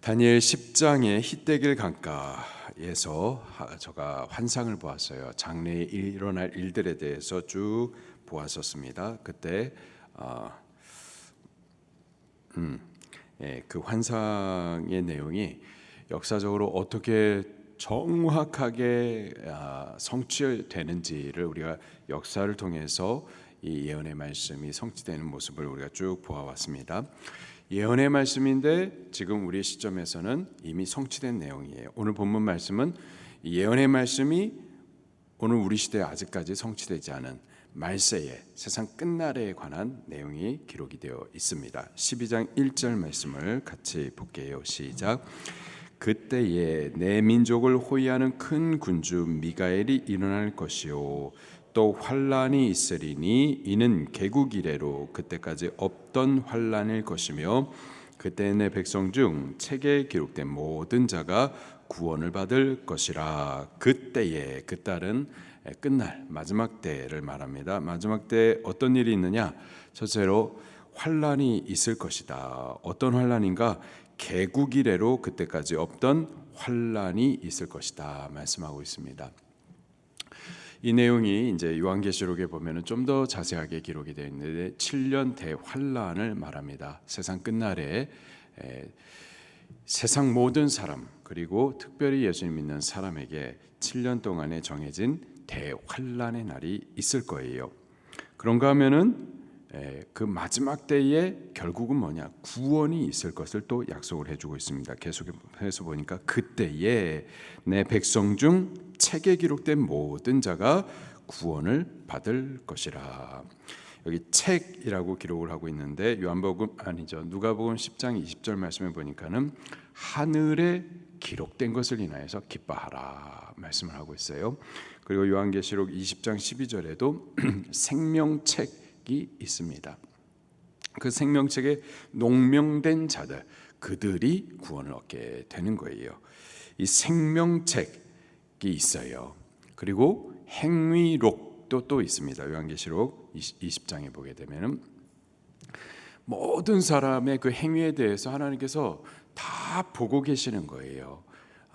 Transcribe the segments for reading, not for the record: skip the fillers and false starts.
다니엘 10장의 히데길 강가에서 제가 환상을 보았어요. 장래에 일어날 일들에 대해서 쭉 보았었습니다. 그때 그 환상의 내용이 역사적으로 어떻게 정확하게 성취되는지를 우리가 역사를 통해서 이 예언의 말씀이 성취되는 모습을 우리가 쭉 보아왔습니다. 예언의 말씀인데 지금 우리 시점에서는 이미 성취된 내용이에요. 오늘 본문 말씀은 예언의 말씀이 오늘 우리 시대에 아직까지 성취되지 않은 말세에 세상 끝날에 관한 내용이 기록이 되어 있습니다. 12장 1절 말씀을 같이 볼게요. 시작. 그때에 내 민족을 호위하는 큰 군주 미가엘이 일어날 것이요 또 환란이 있으리니 이는 개국 이래로 그때까지 없던 환란일 것이며 그때 내 백성 중 책에 기록된 모든 자가 구원을 받을 것이라. 그때에, 그 딸은 끝날 마지막 때를 말합니다. 마지막 때 어떤 일이 있느냐? 첫째로 환란이 있을 것이다. 어떤 환란인가? 개국 이래로 그때까지 없던 환란이 있을 것이다 말씀하고 있습니다. 이 내용이 이제 요한계시록에 보면은 좀 더 자세하게 기록이 되어 있는데 7년 대환란을 말합니다. 세상 끝날에 세상 모든 사람 그리고 특별히 예수님 믿는 사람에게 7년 동안에 정해진 대환란의 날이 있을 거예요. 그런가 하면은 그 마지막 때에 결국은 뭐냐? 구원이 있을 것을 또 약속을 해주고 있습니다. 계속해서 보니까 그때에 내 백성 중 책에 기록된 모든 자가 구원을 받을 것이라. 여기 책이라고 기록을 하고 있는데 누가복음 10장 20절 말씀에 보니까는 하늘에 기록된 것을 인하여서 기뻐하라 말씀을 하고 있어요. 그리고 요한계시록 20장 12절에도 생명책이 있습니다. 그 생명책에 농명된 자들, 그들이 구원을 얻게 되는 거예요. 이 생명책이 있어요. 그리고 행위록도 또 있습니다. 요한계시록 20장에 보게 되면 모든 사람의 그 행위에 대해서 하나님께서 다 보고 계시는 거예요.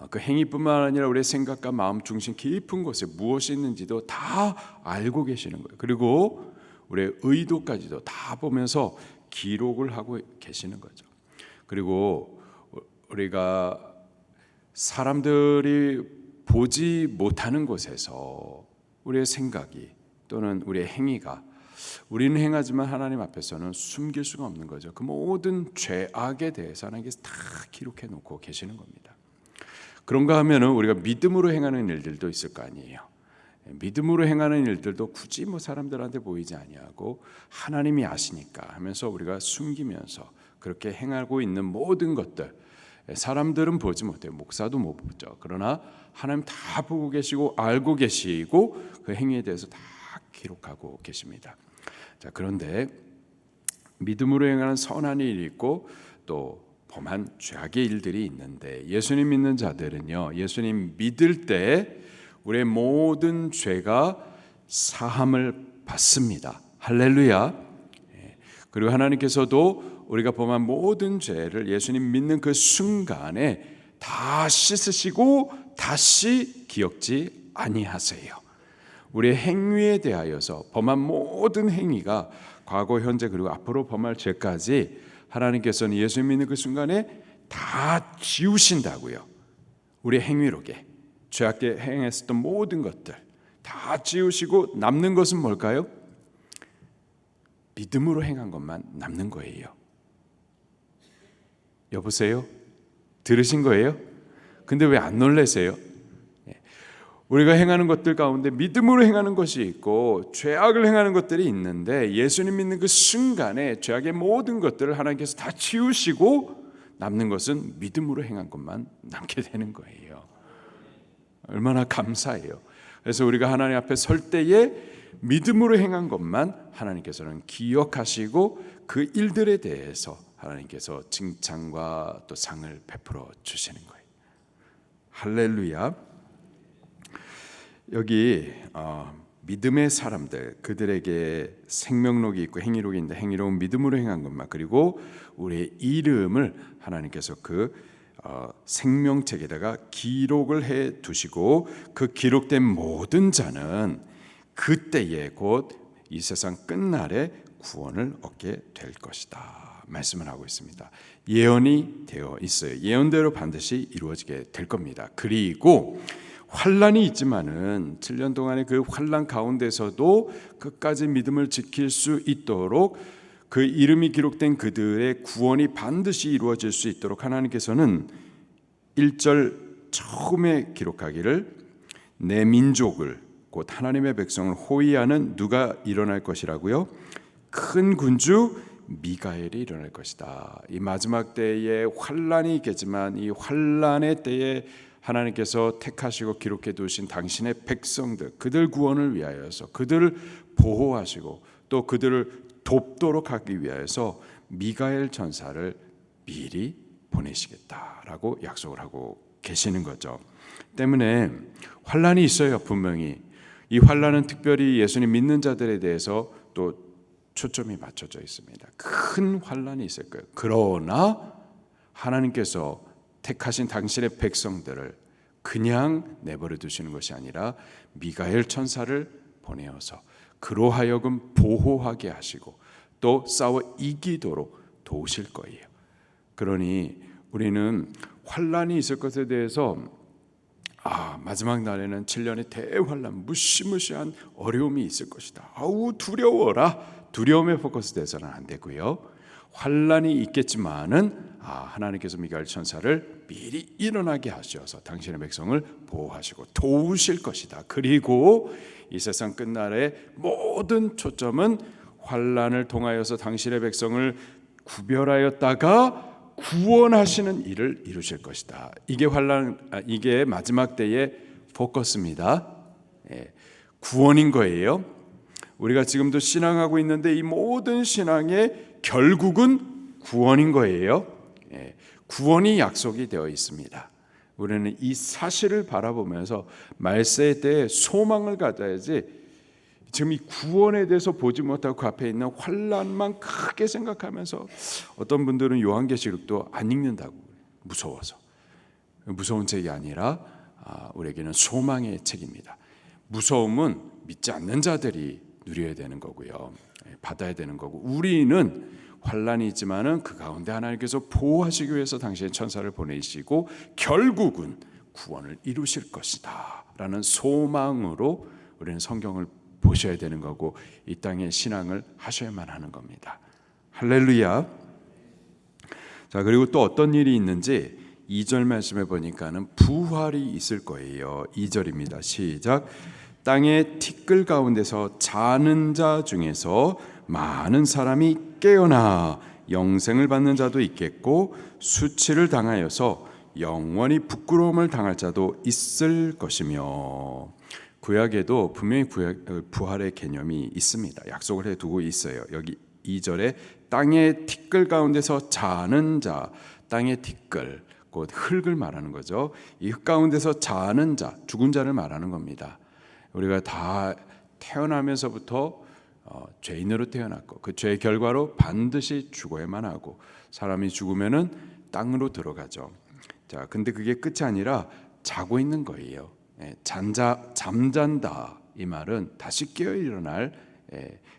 그 행위뿐만 아니라 우리의 생각과 마음 중심 깊은 곳에 무엇이 있는지도 다 알고 계시는 거예요. 그리고 우리의 의도까지도 다 보면서 기록을 하고 계시는 거죠. 그리고 우리가 사람들이 보지 못하는 곳에서 우리의 생각이 또는 우리의 행위가 우리는 행하지만 하나님 앞에서는 숨길 수가 없는 거죠. 그 모든 죄악에 대해서 하나님께서 다 기록해 놓고 계시는 겁니다. 그런가 하면은 우리가 믿음으로 행하는 일들도 있을 거 아니에요. 믿음으로 행하는 일들도 굳이 사람들한테 보이지 아니하고 하나님이 아시니까 하면서 우리가 숨기면서 그렇게 행하고 있는 모든 것들 사람들은 보지 못해요. 목사도 못 보죠. 그러나 하나님 다 보고 계시고 알고 계시고 그 행위에 대해서 다 기록하고 계십니다. 자, 그런데 믿음으로 행하는 선한 일이 있고 또 범한 죄악의 일들이 있는데 예수님 믿는 자들은요, 예수님 믿을 때 우리의 모든 죄가 사함을 받습니다. 할렐루야. 그리고 하나님께서도 우리가 범한 모든 죄를 예수님 믿는 그 순간에 다 씻으시고 다시 기억지 아니하세요. 우리의 행위에 대하여서 범한 모든 행위가 과거, 현재 그리고 앞으로 범할 죄까지 하나님께서는 예수 믿는 그 순간에 다 지우신다고요. 우리의 행위록에 죄악되게 행했었던 모든 것들 다 지우시고 남는 것은 뭘까요? 믿음으로 행한 것만 남는 거예요. 여보세요? 들으신 거예요? 근데 왜 안 놀라세요? 우리가 행하는 것들 가운데 믿음으로 행하는 것이 있고 죄악을 행하는 것들이 있는데 예수님 믿는 그 순간에 죄악의 모든 것들을 하나님께서 다 지우시고 남는 것은 믿음으로 행한 것만 남게 되는 거예요. 얼마나 감사해요. 그래서 우리가 하나님 앞에 설 때에 믿음으로 행한 것만 하나님께서는 기억하시고 그 일들에 대해서 하나님께서 칭찬과 또 상을 베풀어 주시는 거예요. 할렐루야. 여기 믿음의 사람들, 그들에게 생명록이 있고 행위록이 있는데 행위록은 믿음으로 행한 것만, 그리고 우리의 이름을 하나님께서 그 생명책에다가 기록을 해 두시고 그 기록된 모든 자는 그때에 곧 이 세상 끝날에 구원을 얻게 될 것이다 말씀을 하고 있습니다. 예언이 되어 있어요. 예언대로 반드시 이루어지게 될 겁니다. 그리고 환란이 있지만은 7년 동안의 그 환란 가운데서도 끝까지 믿음을 지킬 수 있도록 그 이름이 기록된 그들의 구원이 반드시 이루어질 수 있도록 하나님께서는 1절 처음에 기록하기를 내 민족을 곧 하나님의 백성을 호위하는 누가 일어날 것이라고요? 큰 군주 미가엘이 일어날 것이다. 이 마지막 때에 환란이 있겠지만 이 환란의 때에 하나님께서 택하시고 기록해 두신 당신의 백성들, 그들 구원을 위하여서 그들을 보호하시고 또 그들을 돕도록 하기 위해서 미가엘 전사를 미리 보내시겠다라고 약속을 하고 계시는 거죠. 때문에 환란이 있어요. 분명히 이 환란은 특별히 예수님 믿는 자들에 대해서 또 초점이 맞춰져 있습니다. 큰 환란이 있을 거예요. 그러나 하나님께서 택하신 당신의 백성들을 그냥 내버려 두시는 것이 아니라 미가엘 천사를 보내어서 그로 하여금 보호하게 하시고 또 싸워 이기도록 도우실 거예요. 그러니 우리는 환란이 있을 것에 대해서 마지막 날에는 7년의 대환란, 무시무시한 어려움이 있을 것이다. 아우 두려워라. 두려움에 포커스돼서는 안 되고요. 환란이 있겠지만은 하나님께서 미가엘 천사를 미리 일어나게 하셔서 당신의 백성을 보호하시고 도우실 것이다. 그리고 이 세상 끝날에 모든 초점은 환란을 통하여서 당신의 백성을 구별하였다가 구원하시는 일을 이루실 것이다. 이게 마지막 때의 포커스입니다. 구원인 거예요. 우리가 지금도 신앙하고 있는데 이 모든 신앙의 결국은 구원인 거예요. 구원이 약속이 되어 있습니다. 우리는 이 사실을 바라보면서 말세 때에 소망을 가져야지 지금 이 구원에 대해서 보지 못하고 그 앞에 있는 환란만 크게 생각하면서 어떤 분들은 요한계시록도 안 읽는다고 무서워서. 무서운 책이 아니라 우리에게는 소망의 책입니다. 무서움은 믿지 않는 자들이 누려야 되는 거고요. 받아야 되는 거고 우리는 환란이 있지만은 그 가운데 하나님께서 보호하시기 위해서 당신의 천사를 보내시고 결국은 구원을 이루실 것이다 라는 소망으로 우리는 성경을 보셔야 되는 거고 이 땅의 신앙을 하셔야만 하는 겁니다. 할렐루야. 자, 그리고 또 어떤 일이 있는지 2절 말씀해 보니까는 부활이 있을 거예요. 2절입니다. 시작. 땅의 티끌 가운데서 자는 자 중에서 많은 사람이 깨어나 영생을 받는 자도 있겠고 수치를 당하여서 영원히 부끄러움을 당할 자도 있을 것이며. 구약에도 분명히 부활의 개념이 있습니다. 약속을 해두고 있어요. 여기 2절에 땅의 티끌 가운데서 자는 자, 땅의 티끌 곧 흙을 말하는 거죠. 이 흙 가운데서 자는 자, 죽은 자를 말하는 겁니다. 우리가 다 태어나면서부터 죄인으로 태어났고 그 죄의 결과로 반드시 죽어야만 하고 사람이 죽으면은 땅으로 들어가죠. 자, 근데 그게 끝이 아니라 자고 있는 거예요. 잠잔다 이 말은 다시 깨어 일어날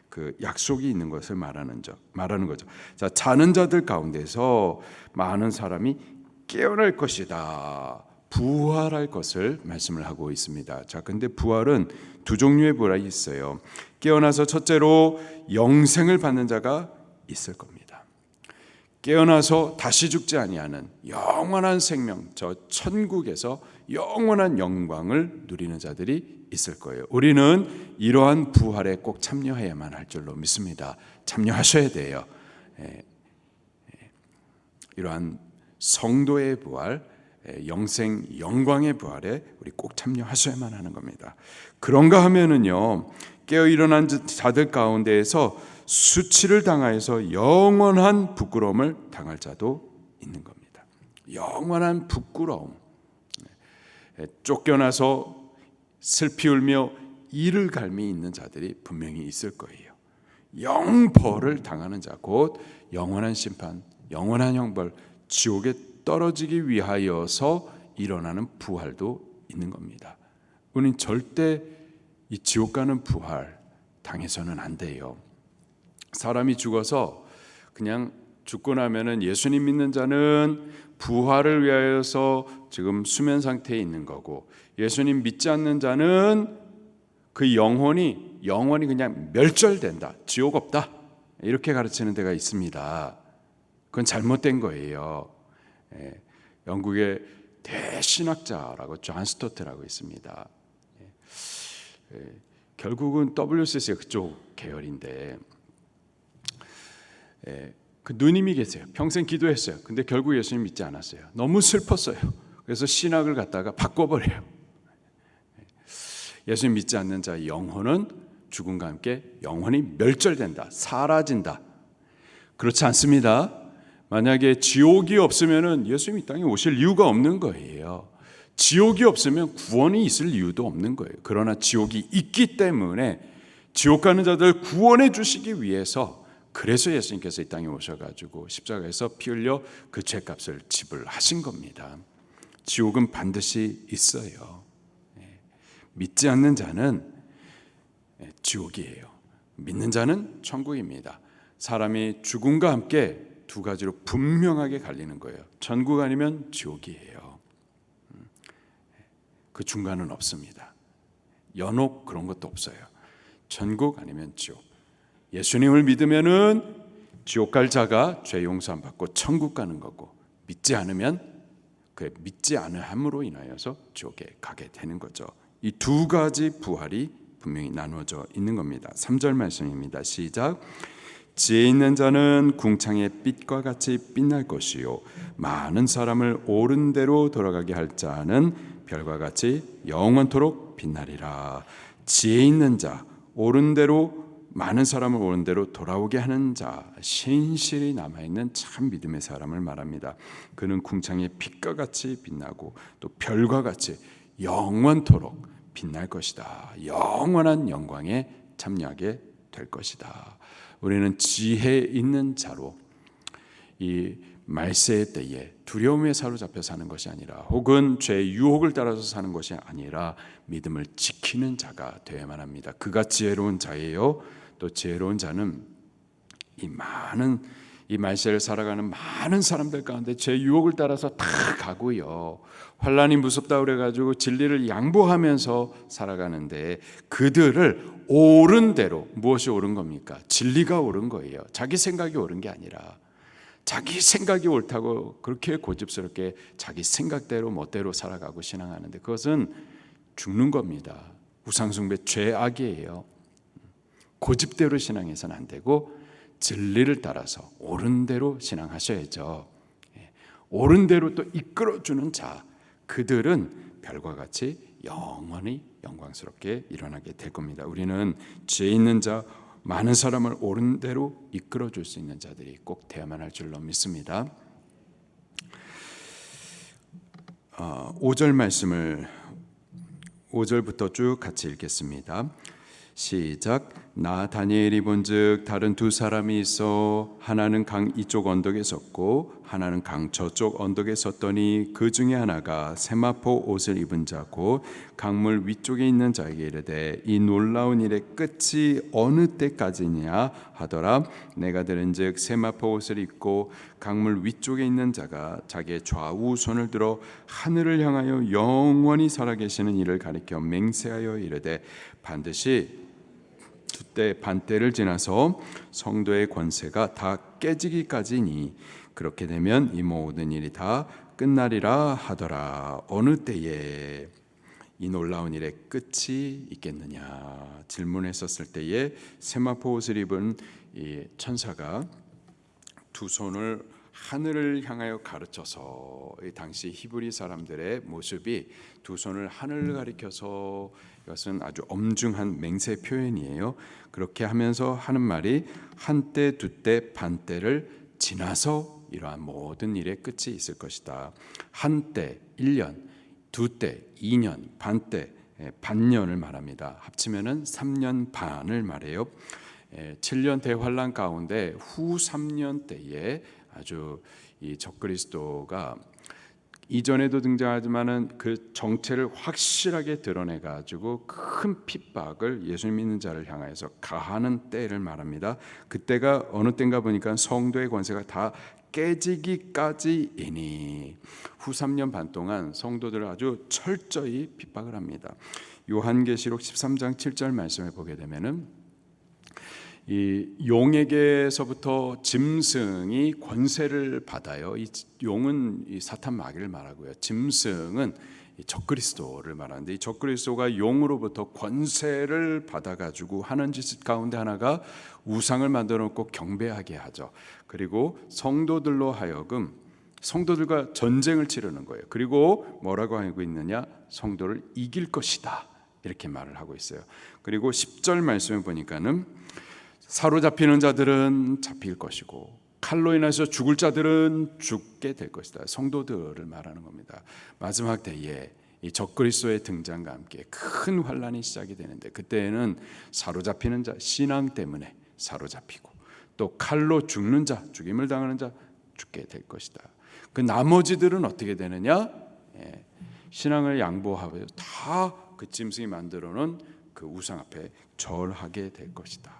그 약속이 있는 것을 말하는 거죠. 자, 자는 자들 가운데서 많은 사람이 깨어날 것이다. 부활할 것을 말씀을 하고 있습니다. 자, 근데 부활은 두 종류의 부활이 있어요. 깨어나서 첫째로 영생을 받는 자가 있을 겁니다. 깨어나서 다시 죽지 아니하는 영원한 생명, 저 천국에서 영원한 영광을 누리는 자들이 있을 거예요. 우리는 이러한 부활에 꼭 참여해야만 할 줄로 믿습니다. 참여하셔야 돼요. 이러한 성도의 부활, 영생 영광의 부활에 우리 꼭 참여하셔야만 하는 겁니다. 그런가 하면은요, 깨어 일어난 자들 가운데에서 수치를 당하여서 영원한 부끄러움을 당할 자도 있는 겁니다. 영원한 부끄러움. 쫓겨나서 슬피 울며 이를 갈미 있는 자들이 분명히 있을 거예요. 영벌을 당하는 자, 곧 영원한 심판, 영원한 형벌, 지옥에 떨어지기 위하여서 일어나는 부활도 있는 겁니다. 우리는 절대 이 지옥 가는 부활 당해서는 안 돼요. 사람이 죽어서 그냥 죽고 나면은 예수님 믿는 자는 부활을 위하여서 지금 수면 상태에 있는 거고, 예수님 믿지 않는 자는 그 영혼이 그냥 멸절된다, 지옥 없다, 이렇게 가르치는 데가 있습니다. 그건 잘못된 거예요. 영국의 대신학자라고 존 스토트라고 있습니다. 결국은 WCC가 그쪽 계열인데, 그 누님이 계세요. 평생 기도했어요. 근데 결국 예수님 믿지 않았어요. 너무 슬펐어요. 그래서 신학을 갖다가 바꿔버려요. 예수님 믿지 않는 자의 영혼은 죽음과 함께 영혼이 멸절된다, 사라진다. 그렇지 않습니다. 만약에 지옥이 없으면 예수님 이 땅에 오실 이유가 없는 거예요. 지옥이 없으면 구원이 있을 이유도 없는 거예요. 그러나 지옥이 있기 때문에 지옥 가는 자들 구원해 주시기 위해서, 그래서 예수님께서 이 땅에 오셔가지고 십자가에서 피 흘려 그 죄값을 지불하신 겁니다. 지옥은 반드시 있어요. 믿지 않는 자는 지옥이에요. 믿는 자는 천국입니다. 사람이 죽음과 함께 두 가지로 분명하게 갈리는 거예요. 천국 아니면 지옥이에요. 그 중간은 없습니다. 연옥 그런 것도 없어요. 천국 아니면 지옥. 예수님을 믿으면은 지옥 갈 자가 죄 용서 안 받고 천국 가는 거고, 믿지 않으면 그 믿지 않음으로 인하여서 지옥에 가게 되는 거죠. 이 두 가지 부활이 분명히 나누어져 있는 겁니다. 3절 말씀입니다. 시작. 지혜 있는 자는 궁창의 빛과 같이 빛날 것이요, 많은 사람을 옳은 대로 돌아가게 할 자는 별과 같이 영원토록 빛나리라. 지혜 있는 자, 옳은 대로, 많은 사람을 옳은 대로 돌아오게 하는 자, 신실히 남아있는 참 믿음의 사람을 말합니다. 그는 궁창의 빛과 같이 빛나고 또 별과 같이 영원토록 빛날 것이다. 영원한 영광에 참여하게 될 것이다. 우리는 지혜 있는 자로 이 말세의 때에 두려움에 사로잡혀 사는 것이 아니라, 혹은 죄의 유혹을 따라서 사는 것이 아니라 믿음을 지키는 자가 되어야만 합니다. 그가 지혜로운 자예요. 또 지혜로운 자는 이 말세를 살아가는 많은 사람들 가운데 죄 유혹을 따라서 다 가고요, 환난이 무섭다 그래가지고 진리를 양보하면서 살아가는데, 그들을 옳은 대로, 무엇이 옳은 겁니까? 진리가 옳은 거예요. 자기 생각이 옳은 게 아니라, 자기 생각이 옳다고 그렇게 고집스럽게 자기 생각대로 멋대로 살아가고 신앙하는데, 그것은 죽는 겁니다. 우상숭배 죄악이에요. 고집대로 신앙해서는 안 되고 진리를 따라서 옳은 대로 신앙하셔야죠. 옳은 대로 또 이끌어주는 자, 그들은 별과 같이 영원히 영광스럽게 일어나게 될 겁니다. 우리는 죄 있는 자, 많은 사람을 옳은 대로 이끌어줄 수 있는 자들이 꼭 되어야만 할 줄로 믿습니다. 5절 말씀을 5절부터 쭉 같이 읽겠습니다. 시작. 나 다니엘이 본즉 다른 두 사람이 있어 하나는 강 이쪽 언덕에 섰고 하나는 강 저쪽 언덕에 섰더니 그 중에 하나가 세마포 옷을 입은 자고 강물 위쪽에 있는 자에게 이르되 이 놀라운 일의 끝이 어느 때까지냐 하더라. 내가 들은즉 세마포 옷을 입고 강물 위쪽에 있는 자가 자기의 좌우 손을 들어 하늘을 향하여 영원히 살아계시는 이를 가리켜 맹세하여 이르되 반드시 두때 반때를 지나서 성도의 권세가 다 깨지기까지니 그렇게 되면 이 모든 일이 다 끝나리라 하더라. 어느 때에 이 놀라운 일의 끝이 있겠느냐 질문했었을 때에 세마포 옷을 입은 이 천사가 두 손을 하늘을 향하여 가르쳐서, 이 당시 히브리 사람들의 모습이 두 손을 하늘을 가리켜서, 이것은 아주 엄중한 맹세 표현이에요. 그렇게 하면서 하는 말이 한때 두때 반때를 지나서 이러한 모든 일의 끝이 있을 것이다. 한때 1년, 두때 2년, 반때 반년을 말합니다. 합치면은 3년 반을 말해요. 7년 대환란 가운데 후 3년 때에 아주 이 적그리스도가 이전에도 등장하지만은 그 정체를 확실하게 드러내 가지고 큰 핍박을 예수 믿는 자를 향해서 가하는 때를 말합니다. 그때가 어느 때인가 보니까 성도의 권세가 다 깨지기까지이니, 후 3년 반 동안 성도들을 아주 철저히 핍박을 합니다. 요한계시록 13장 7절 말씀을 보게 되면은 이 용에게서부터 짐승이 권세를 받아요. 이 용은 이 사탄 마귀를 말하고요. 짐승은 이 적그리스도를 말하는데, 이 적그리스도가 용으로부터 권세를 받아가지고 하는 짓 가운데 하나가 우상을 만들어 놓고 경배하게 하죠. 그리고 성도들로 하여금 성도들과 전쟁을 치르는 거예요. 그리고 뭐라고 하고 있느냐? 성도를 이길 것이다, 이렇게 말을 하고 있어요. 그리고 10절 말씀을 보니까는 사로잡히는 자들은 잡힐 것이고 칼로 인해서 죽을 자들은 죽게 될 것이다. 성도들을 말하는 겁니다. 마지막 때에 이 적그리스도의 등장과 함께 큰 환란이 시작이 되는데, 그때에는 사로잡히는 자, 신앙 때문에 사로잡히고 또 칼로 죽는 자, 죽임을 당하는 자 죽게 될 것이다. 그 나머지들은 어떻게 되느냐? 신앙을 양보하고 다 그 짐승이 만들어 놓은 그 우상 앞에 절하게 될 것이다.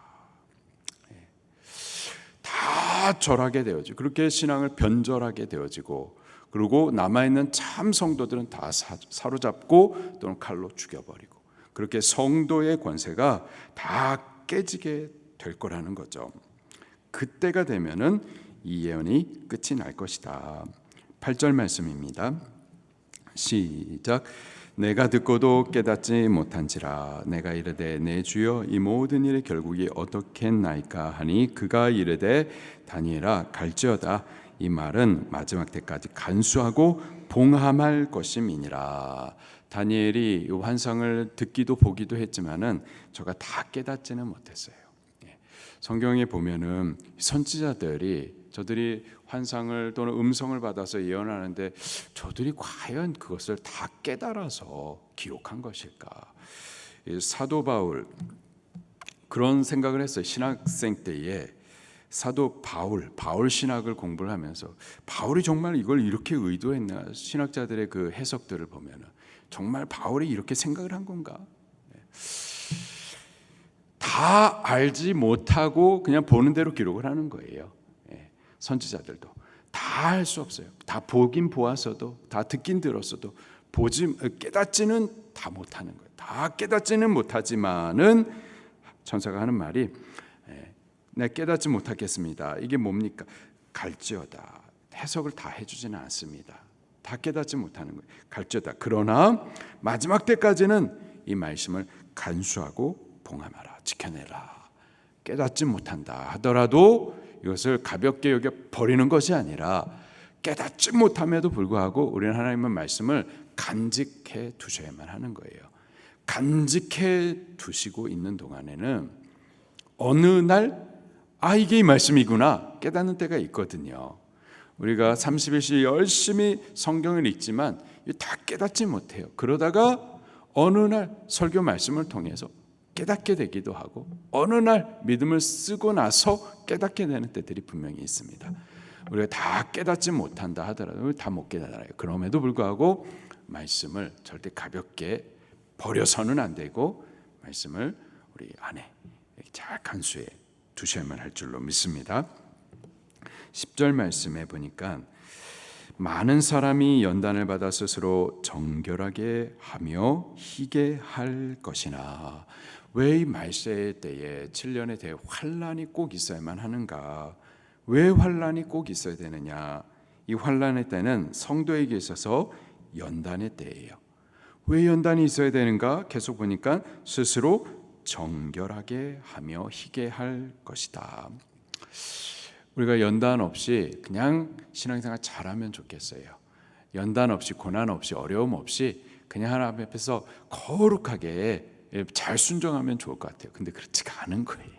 다 절하게 되어지고, 그렇게 신앙을 변절하게 되어지고, 그리고 남아있는 참 성도들은 다 사로잡고 또는 칼로 죽여버리고, 그렇게 성도의 권세가 다 깨지게 될 거라는 거죠. 그때가 되면은 이 예언이 끝이 날 것이다. 8절 말씀입니다. 시작. 내가 듣고도 깨닫지 못한지라. 내가 이르되 내 주여 이 모든 일의 결국이 어떻겠나이까 하니 그가 이르되 다니엘아 갈지어다. 이 말은 마지막 때까지 간수하고 봉함할 것임이니라. 다니엘이 이 환상을 듣기도 보기도 했지만은 저가 다 깨닫지는 못했어요. 성경에 보면은 선지자들이 저들이 환상을 또는 음성을 받아서 예언하는데 저들이 과연 그것을 다 깨달아서 기록한 것일까? 사도 바울 그런 생각을 했어요. 신학생 때에 사도 바울 신학을 공부를 하면서 바울이 정말 이걸 이렇게 의도했나? 신학자들의 그 해석들을 보면은 정말 바울이 이렇게 생각을 한 건가? 다 알지 못하고 그냥 보는 대로 기록을 하는 거예요. 선지자들도 다 할 수 없어요. 다 보긴 보았어도, 다 듣긴 들었어도 깨닫지는 다 못하는 거예요. 다 깨닫지는 못하지만은 천사가 하는 말이 내가 깨닫지 못하겠습니다. 이게 뭡니까? 갈지어다. 해석을 다 해주지는 않습니다. 다 깨닫지 못하는 거예요. 갈지어다. 그러나 마지막 때까지는 이 말씀을 간수하고 봉함하라, 지켜내라. 깨닫지 못한다 하더라도 이것을 가볍게 여겨 버리는 것이 아니라 깨닫지 못함에도 불구하고 우리는 하나님의 말씀을 간직해 두셔야만 하는 거예요. 간직해 두시고 있는 동안에는 어느 날 이게 이 말씀이구나 깨닫는 때가 있거든요. 우리가 30일씩 열심히 성경을 읽지만 다 깨닫지 못해요. 그러다가 어느 날 설교 말씀을 통해서 깨닫게 되기도 하고 어느 날 믿음을 쓰고 나서 깨닫게 되는 때들이 분명히 있습니다. 우리가 다 깨닫지 못한다 하더라도 다 못 깨달아요. 그럼에도 불구하고 말씀을 절대 가볍게 버려서는 안 되고 말씀을 우리 안에 잘 간수해 두셔야만 할 줄로 믿습니다. 10절 말씀에 보니까 많은 사람이 연단을 받아 스스로 정결하게 하며 희게 할 것이나. 왜 이 말세 때에 7년의 대환란이 꼭 있어야만 하는가? 왜 환란이 꼭 있어야 되느냐? 이 환란의 때는 성도에게 있어서 연단의 때예요. 왜 연단이 있어야 되는가? 계속 보니까 스스로 정결하게 하며 희게 할 것이다. 우리가 연단 없이 그냥 신앙생활 잘하면 좋겠어요. 연단 없이 고난 없이 어려움 없이 그냥 하나님 앞에서 거룩하게 잘 순종하면 좋을 것 같아요. 근데 그렇지가 않은 거예요.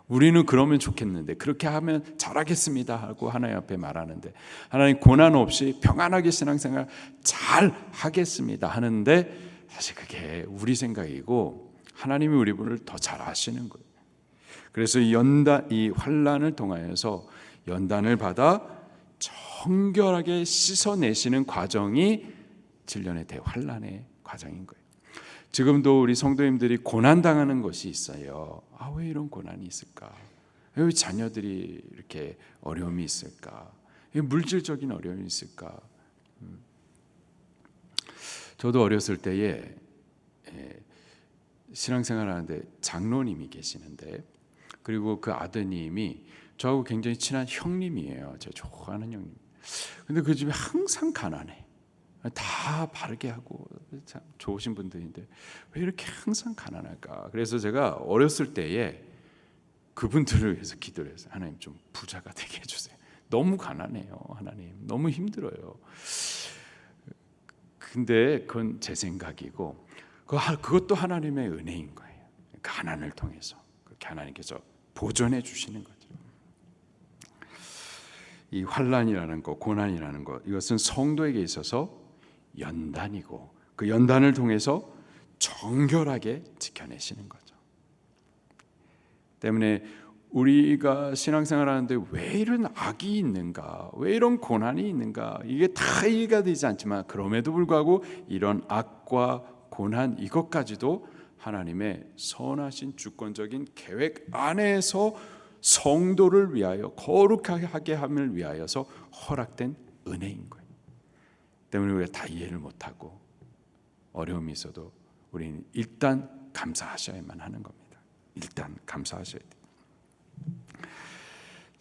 우리는 그러면 좋겠는데 그렇게 하면 잘하겠습니다 하고 하나님 앞에 말하는데 하나님 고난 없이 평안하게 신앙생활 잘 하겠습니다 하는데 사실 그게 우리 생각이고 하나님이 우리 분을 더 잘 아시는 거예요. 그래서 이 환란을 통하여서 연단을 받아 정결하게 씻어내시는 과정이 7년의 대환란의 과정인 거예요. 지금도 우리 성도님들이 고난당하는 것이 있어요. 왜 이런 고난이 있을까? 왜 자녀들이 이렇게 어려움이 있을까? 왜 물질적인 어려움이 있을까? 저도 어렸을 때에 신앙생활 하는데 장로님이 계시는데, 그리고 그 아드님이 저하고 굉장히 친한 형님이에요. 제가 좋아하는 형님. 근데 그 집이 항상 가난해. 다 바르게 하고 참 좋으신 분들인데 왜 이렇게 항상 가난할까? 그래서 제가 어렸을 때에 그분들을 위해서 기도를 했어요. 하나님 좀 부자가 되게 해주세요. 너무 가난해요. 하나님 너무 힘들어요. 근데 그건 제 생각이고 그것도 하나님의 은혜인 거예요. 가난을 통해서 그렇게 하나님께서 보존해 주시는 거죠. 이 환난이라는 것, 고난이라는 것, 이것은 성도에게 있어서 연단이고 그 연단을 통해서 정결하게 지켜내시는 거죠. 때문에 우리가 신앙생활 하는데 왜 이런 악이 있는가, 왜 이런 고난이 있는가, 이게 다 이해가 되지 않지만 그럼에도 불구하고 이런 악과 고난 이것까지도 하나님의 선하신 주권적인 계획 안에서 성도를 위하여 거룩하게 함을 위하여서 허락된 은혜인 거예요. 때문에 우리가 다 이해를 못하고 어려움이 있어도 우리는 일단 감사하셔야만 하는 겁니다. 일단 감사하셔야 돼요.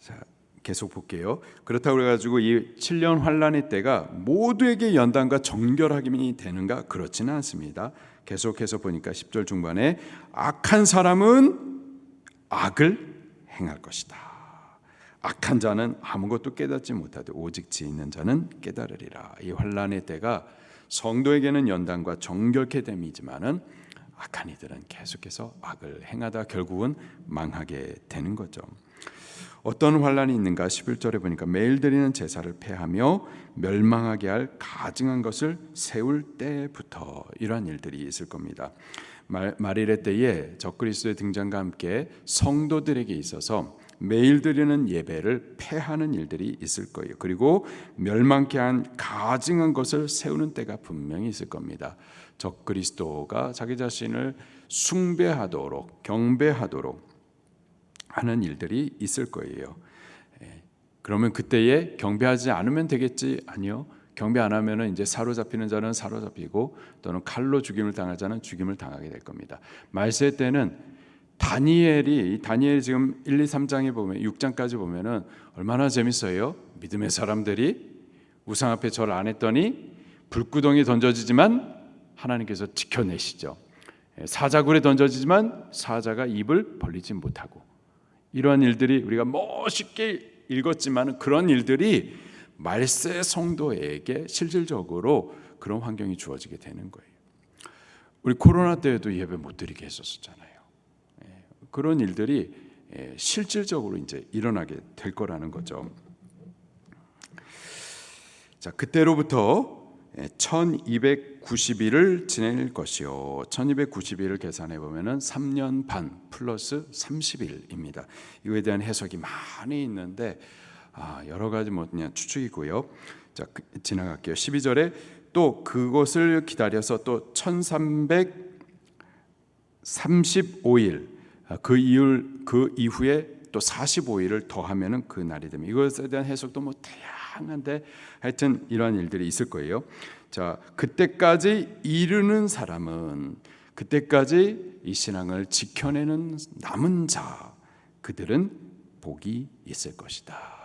자, 계속 볼게요. 그렇다고 해가지고 이 7년 환란의 때가 모두에게 연단과 정결함이 되는가? 그렇지는 않습니다. 계속해서 보니까 10절 중반에 악한 사람은 악을 행할 것이다. 악한 자는 아무것도 깨닫지 못하되 오직 지혜 있는 자는 깨달으리라. 이 환란의 때가 성도에게는 연단과 정결케 됨이지만은 악한 이들은 계속해서 악을 행하다 결국은 망하게 되는 거죠. 어떤 환란이 있는가? 11절에 보니까 매일 드리는 제사를 폐하며 멸망하게 할 가증한 것을 세울 때부터 이러한 일들이 있을 겁니다. 말일의 때에 적그리스도의 등장과 함께 성도들에게 있어서 매일 드리는 예배를 폐하는 일들이 있을 거예요. 그리고 멸망케 한 가증한 것을 세우는 때가 분명히 있을 겁니다. 적그리스도가 자기 자신을 숭배하도록 경배하도록 하는 일들이 있을 거예요. 그러면 그때에 경배하지 않으면 되겠지? 아니요. 경배 안 하면은 이제 사로잡히는 자는 사로잡히고 또는 칼로 죽임을 당할 자는 죽임을 당하게 될 겁니다. 말세 때는 다니엘이 지금 1, 2, 3장에 보면 6장까지 보면은 얼마나 재밌어요. 믿음의 사람들이 우상 앞에 절 안 했더니 불구덩이에 던져지지만 하나님께서 지켜내시죠. 사자굴에 던져지지만 사자가 입을 벌리지 못하고, 이러한 일들이 우리가 멋있게 읽었지만 그런 일들이 말세 성도에게 실질적으로 그런 환경이 주어지게 되는 거예요. 우리 코로나 때에도 예배 못 드리게 했었잖아요. 그런 일들이 실질적으로 이제 일어나게 될 거라는 거죠. 자, 그때로부터 1290일을 지낼 것이요. 1290일을 계산해 보면은 3년 반 플러스 30일입니다. 이거에 대한 해석이 많이 있는데 여러 가지 그냥 추측이고요. 자, 지나갈게요. 12절에 또 그것을 기다려서 또 1335일 그 이후에 또 45일을 더하면은 그 날이 됩니다. 이것에 대한 해석도 다양한데 하여튼 이러한 일들이 있을 거예요. 자, 그때까지 이르는 사람은, 그때까지 이 신앙을 지켜내는 남은 자, 그들은 복이 있을 것이다.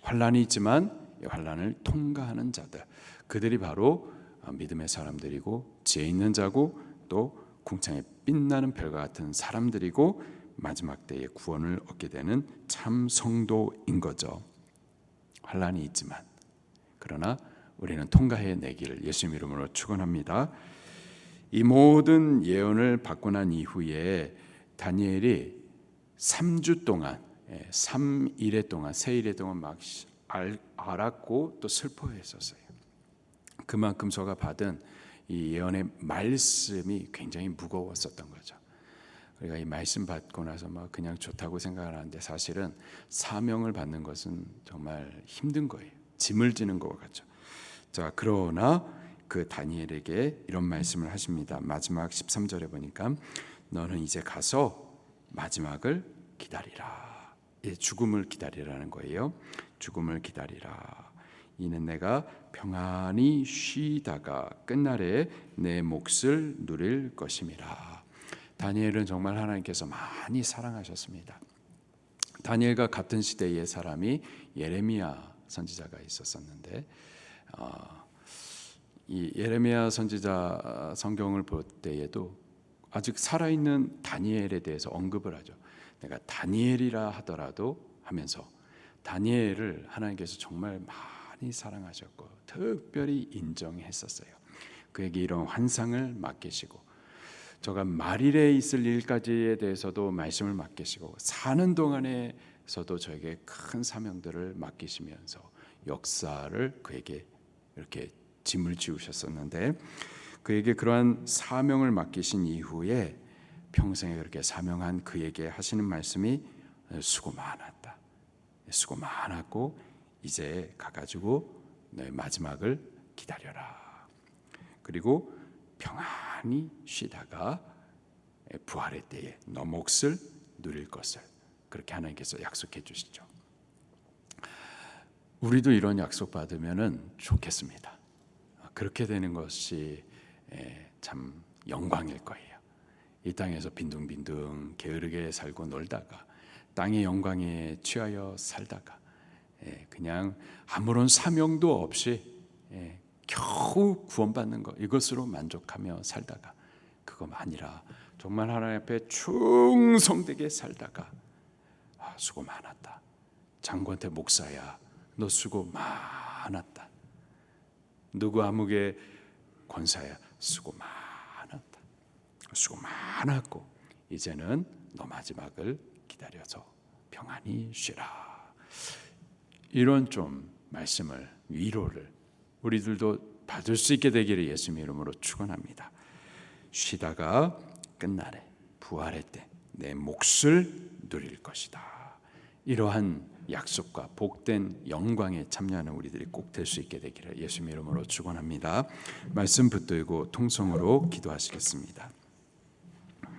환란이 있지만 이 환란을 통과하는 자들, 그들이 바로 믿음의 사람들이고 지혜 있는 자고 또 궁창에 빛나는 별과 같은 사람들이고 마지막 때에 구원을 얻게 되는 참 성도인 거죠. 환란이 있지만 그러나 우리는 통과해내기를 예수님 이름으로 축원합니다. 이 모든 예언을 받고 난 이후에 다니엘이 3주 동안 3일에 동안 3일에 동안 막 알았고 또 슬퍼했었어요. 그만큼 저가 받은 이 예언의 말씀이 굉장히 무거웠었던 거죠. 우리가 이 말씀 받고 나서 막 그냥 좋다고 생각을 하는데 사실은 사명을 받는 것은 정말 힘든 거예요. 짐을 지는 것 같죠. 자, 그러나 그 다니엘에게 이런 말씀을 하십니다. 마지막 13절에 보니까 너는 이제 가서 마지막을 기다리라. 예, 죽음을 기다리라는 거예요. 죽음을 기다리라. 이는 내가 평안히 쉬다가 끝날에 내 몫을 누릴 것임이라. 다니엘은 정말 하나님께서 많이 사랑하셨습니다. 다니엘과 같은 시대의 사람이 예레미야 선지자가 있었었는데 이 예레미야 선지자 성경을 볼 때에도 아직 살아있는 다니엘에 대해서 언급을 하죠. 내가 다니엘이라 하더라도 하면서 다니엘을 하나님께서 정말 많이 사랑하셨고 특별히 인정했었어요. 그에게 이런 환상을 맡기시고 저가 말일에 있을 일까지에 대해서도 말씀을 맡기시고 사는 동안에서도 저에게 큰 사명들을 맡기시면서 역사를 그에게 이렇게 짐을 지우셨었는데 그에게 그러한 사명을 맡기신 이후에 평생에 그렇게 사명한 그에게 하시는 말씀이 수고 많았다. 수고 많았고 이제 가가지고 너의 마지막을 기다려라. 그리고 평안히 쉬다가 부활의 때에 너 몫을 누릴 것을 그렇게 하나님께서 약속해 주시죠. 우리도 이런 약속 받으면은 좋겠습니다. 그렇게 되는 것이 참 영광일 거예요. 이 땅에서 빈둥빈둥 게으르게 살고 놀다가 땅의 영광에 취하여 살다가 그냥 아무런 사명도 없이 겨우 구원받는 것 이것으로 만족하며 살다가 그거 아니라 정말 하나님 앞에 충성되게 살다가 수고 많았다. 장관태 목사야 너 수고 많았다. 누구 아무개 권사야 수고 많았다. 수고 많았고 이제는 너 마지막을 기다려서 평안히 쉬라. 이런 좀 말씀을 위로를 우리들도 받을 수 있게 되기를 예수님 이름으로 축원합니다. 쉬다가 끝날에 부활의 때 내 몫을 누릴 것이다. 이러한 약속과 복된 영광에 참여하는 우리들이 꼭 될 수 있게 되기를 예수님 이름으로 축원합니다. 말씀 붙들고 통성으로 기도하시겠습니다.